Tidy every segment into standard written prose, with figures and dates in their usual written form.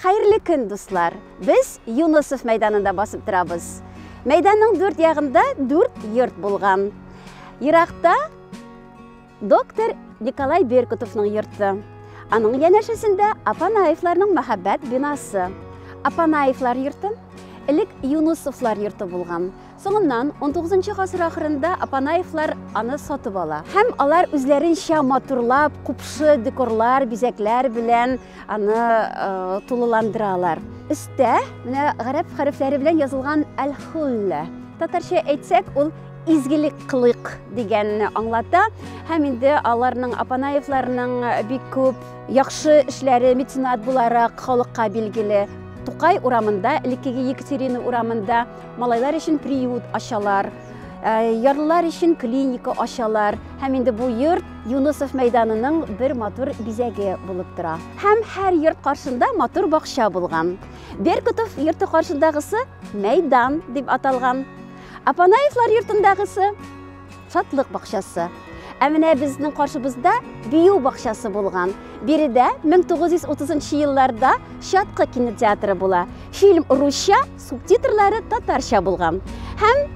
Xayrlı gün dostlar. Biz Yunusov meydanında basıp turabız. Meydanның dört ягында dört yurt болған. Иракта доктор Николай Беркутовның йорты. Аның янәшәсендә Апанаевларның мәхәббәт бинасы. Апанаевлар йорты элек Юнусовлар йорты булган. Соңыннан 19-нчы гасыр ахырында Апанаевлар аны сатып ала. Һәм алар үзләренчә матурлап, купшы декорлар, бизәкләр белән аны тулыландыралар. Өстә менә гарәп хәрефләре белән язылган Әл-Хулла. Татарча әйтсәк, ул изгилек кылык дигәнне аңлата. Һәм инде аларның Апанаевларның бик күп яхшы эшләре меценат буларак халыкка билгеле. Тукай урамында, элеккеге Екатерина урамында малайлар өчен приют ачалар, ярлылар өчен клиника ачалар. Һәм инде бу йорт Юнусов мәйданының бер матур бизәге булып тора. Һәм һәр йорт каршында матур бакча булган. Беркутов йорты каршындагысы мәйдан дип аталган. Апанаевлар йортындагысы шатлык бакчасы. Ә менә безнең каршыбызда бию бакчасы булган. Биредә 1930 елларда Шатка кинотеатры була. Фильм русча, субтитрлары татарча булган. Һәм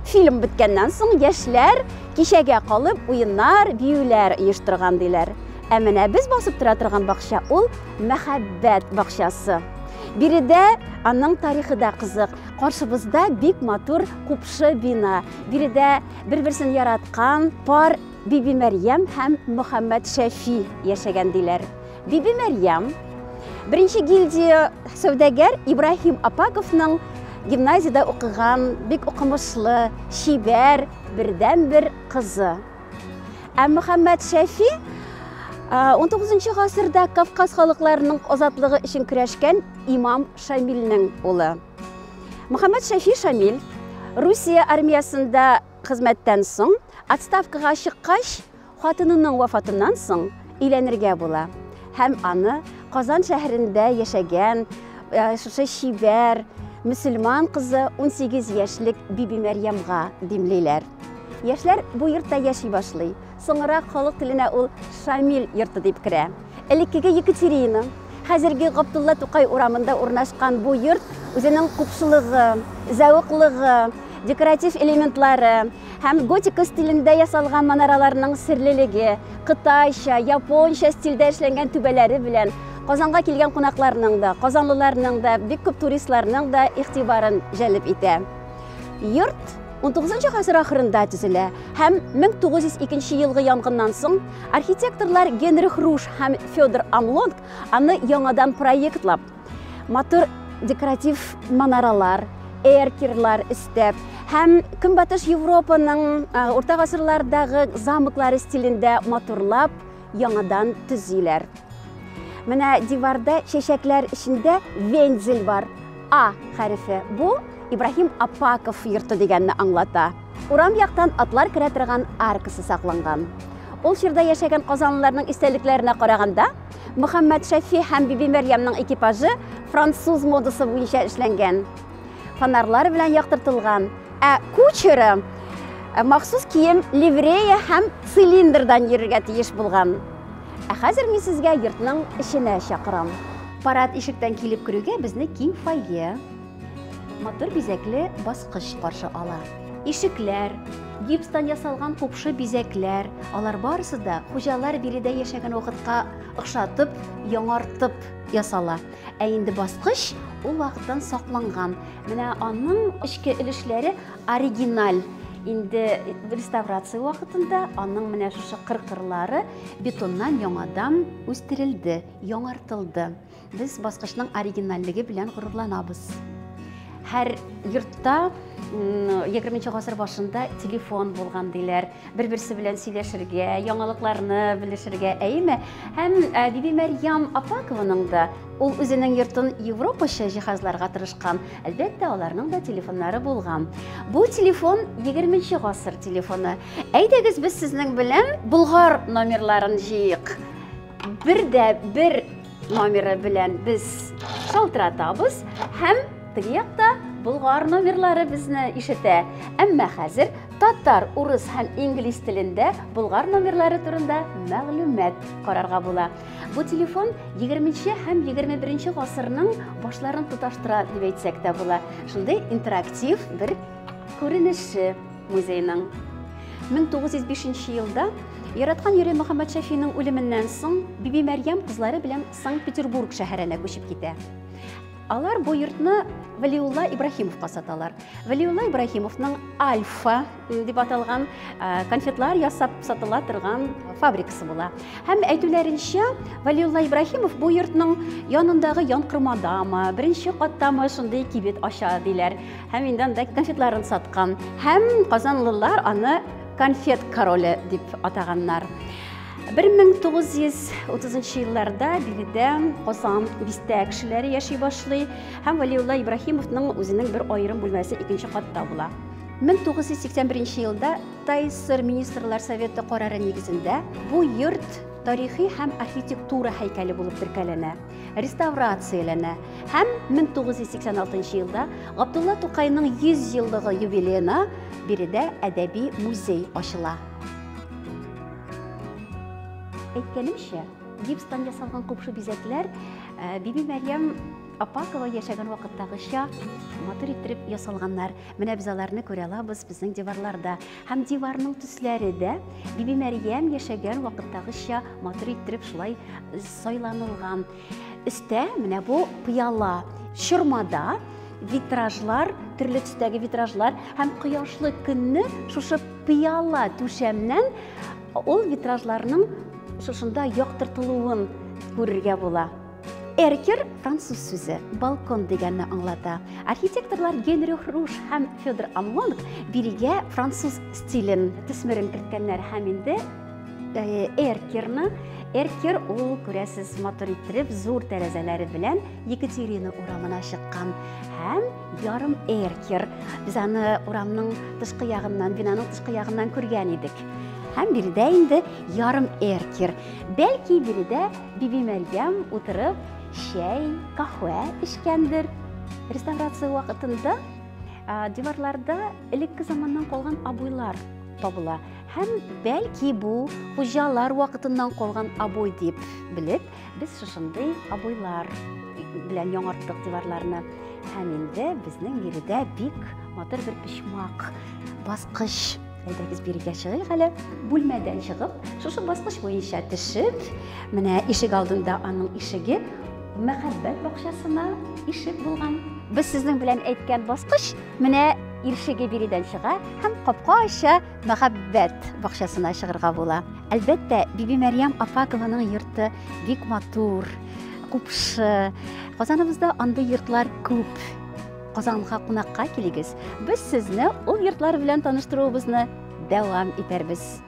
фильм биткәннән соң яшьләр кичәгә калып уеннар, биюләр оештырган диләр. Ә менә без басып тора торган бакча ул мәхәббәт бакчасы. Биредә аның тарихы да кызык. Каршыбызда бик матур купшы бина. Биредә бер-берсен яраткан пар Биби Мәрьям һәм Мөхәммәд Шәфи яшәгән диләр. Биби Мәрьям беренче гильдия сәүдәгәр Ибрахим Апаковның гимназиядә укыган, бик укымышлы, шибәр, бердән-бер кызы. Ә Мөхәммәд Шәфи 19-нчы гасырда Кавказ халыкларының азатлыгы өчен көрәшкән Имам Шамилнең улы. Мөхәммәд Шәфи Шамил Русия армиясында хезмәттән соң отставкага чыккач, хатынының вафатыннан соң өйләнергә була. Һәм аны Казан шәһәрендә яшәгән шушы шибәр мөселман кызы 18 яшьлек Биби Мәрьямга димлиләр. Яшьләр бу йортта яши башлый. Соңрак халык теленә ул Шамил йорты дип керә. Элеккеге Екатерина, хәзерге Габдулла Тукай урамында урнашкан бу йорт үзенең купшылыгы, зәвыклыгы, декоратив элементлары һәм готика стилендә ясалган манараларның серлелеге, кытайча, японча стилдә эшләнгән түбәләре белән Казанга килгән кунакларның да, казанлыларның да, бик күп туристларның да игътибарын җәлеп итә. Йорт 19-нчы гасыр ахырында төзелә һәм 1902 елгы янгыннан соң архитекторлар Генрих Руш һәм Федор Амлонг аны яңадан проектлап, матур декоратив манаралар, эркерлар истәп, һәм Көнбатыш Европаның урта гасырлардагы замоклары стилендә матурлап, яңадан төзиләр. Менә диварда чәчәкләр эчендә вензель бар. А хәрефе. Бу Ибрахим Апаков йорты дигәнне аңлата. Урам яктан атлар керә торган аркасы сакланган. Ул чорда яшәгән казанлыларның истәлекләренә караганда, Мөхәммәд Шәфи һәм Биби Мәрьямның экипажы француз модасы буенча эшләнгән. Фонарлар белән яктыртылган. Ә кучеры махсус кием, ливрея һәм цилиндрдан йөрергә тиеш булган. Ә хәзер мин сезгә йортның эченә чакырам. Парад ишектән килеп керүгә безне киң фойе, матур бизәкле баскыч каршы ала. Ишекләр, гипстан ясалган купшы бизәкләр, алар барысы да хуҗалар биредә яшәгән вакытка охшатып, яңартып ясала. Ә инде баскыч ул вакыттан сакланган. Менә аның эчке өлешләре оригиналь. Инде реставрация вакытында аның менә шушы кыркырлары бетоннан яңадан үстерелде, яңартылды. Без баскычның оригинальлеге белән горурланабыз. Һәр йортта 20-нчы гасыр башында телефон булган диләр. Бер-берсе белән сөйләшергә, яңалыкларны белешергә, әйме? Һәм Биби Мәрьям Апакованың да ул үзенең йортын европача җиһазларга тырышкан. Әлбәттә, аларның да телефоннары булган. Бу телефон 20-нчы гасыр телефоны. Әйдәгез без сезнең белән Болгар номерларын җыйык. Бер номеры белән без шалтыратабыз һәм теге якта Болгар номерлары безне ишетә. Әмма хәзер Татар, урыс һәм инглиз телендә Болгар номерлары турында мәгълүмат карарга була. Бу телефон 20 һәм 21 гасырның башларын тоташтыра дип әйтсәк тә була. Шундый интерактив бер күренеше музейның. 1905 елда Яраткан Юрий Мөхәммәд Шәфиның үлеменнән соң Биби Мәрьям кызлары белән Санкт-Петербург шәһәренә күчеп китә. Алар бу йортны Вәлиулла Ибраһимовка саталар. Вәлиулла Ибраһимовның Альфа дип аталган конфетлар ясап сатыла торган фабрикасы була. Һәм әйтүләренчә, Вәлиулла Ибраһимов бу йортның янындагы янкырмадамы, беренче каттамы шундый кибет ача диләр. Һәм инде анда конфетларын саткан. Һәм казанлылар аны конфет короле дип атаганнар. 1930 елларда биредә Казан бистә кешеләре яши башлый һәм Вәлиулла Ибраһимовның үзенең бер аерым бүлмәсе икенче катта була. 1981 елда Тайсыр министрлар советы карары нигезендә бу йорт тарихи һәм архитектура һәйкәле булып теркәләнә, реставрацияләнә һәм 1986 елда Габдулла Тукайның 100 еллыгы юбилеена биредә әдәби музей ачыла. Әйткәнемчә, гипстан ясалган купшы бизәкләр Биби Мәрьям Апакова яшәгән вакыттагыча матур иттереп ясалганнар. Менә без аларны күрә алабыз безнең диварларда. Һәм диварның төсләре дә Биби Мәрьям яшәгән вакыттагыча матур иттереп шулай сайланылган. Өстә менә бу пыяла чормада витражлар, төрле төстәге витражлар һәм кояшлы көнне шушы пыяла түшәмнән ул витражларның шушында яктыртылуын күрергә була. Эркер француз сүзе, балкон дигәнне аңлата. Архитекторлар Генрих Руш һәм Федор Амлонг бирегә француз стилен төсмерен керткәннәр һәм инде Эркер ул күрәсез матур иттереп зур тәрәзәләре белән Екатерина урамына чыккан һәм ярым Эркер. Без аны урамның тышкы ягыннан, бинаның тышкы ягыннан күргән идек. Һәм биредә инде ярым Эркер. Бәлки биредә Биби Мәрьям утырып чәй, каһвә эчкәндер. Реставрация вакытында диварларда элекке заманнан калган абуйлар табыла. Һәм бәлки бу хуҗалар вакытыннан калган абуй дип белеп, без шушындый абуйлар белән яңарттык диварларны. Һәм инде безнең биредә бик матур бер почмак, баскыч. Әйдәгез бирегә чыгыйк әле. Бүлмәдән чыгып, шушы баскыч буенча төшеп, менә ишек алдында аның ишеге мәхәббәт бакчасына ишек булган. Без сезнең белән әйткән баскыч менә ишеге биредән чыга һәм капка ача мәхәббәт бакчасына чыгарга була. Әлбәттә, Биби Мәрьям Апакованың йорты бик матур, купшы. Казаныбызда андый йортлар күп. Казанга кунакка килегез. Без сезне ул йортлар белән таныштыруыбызны дәвам итәрбез.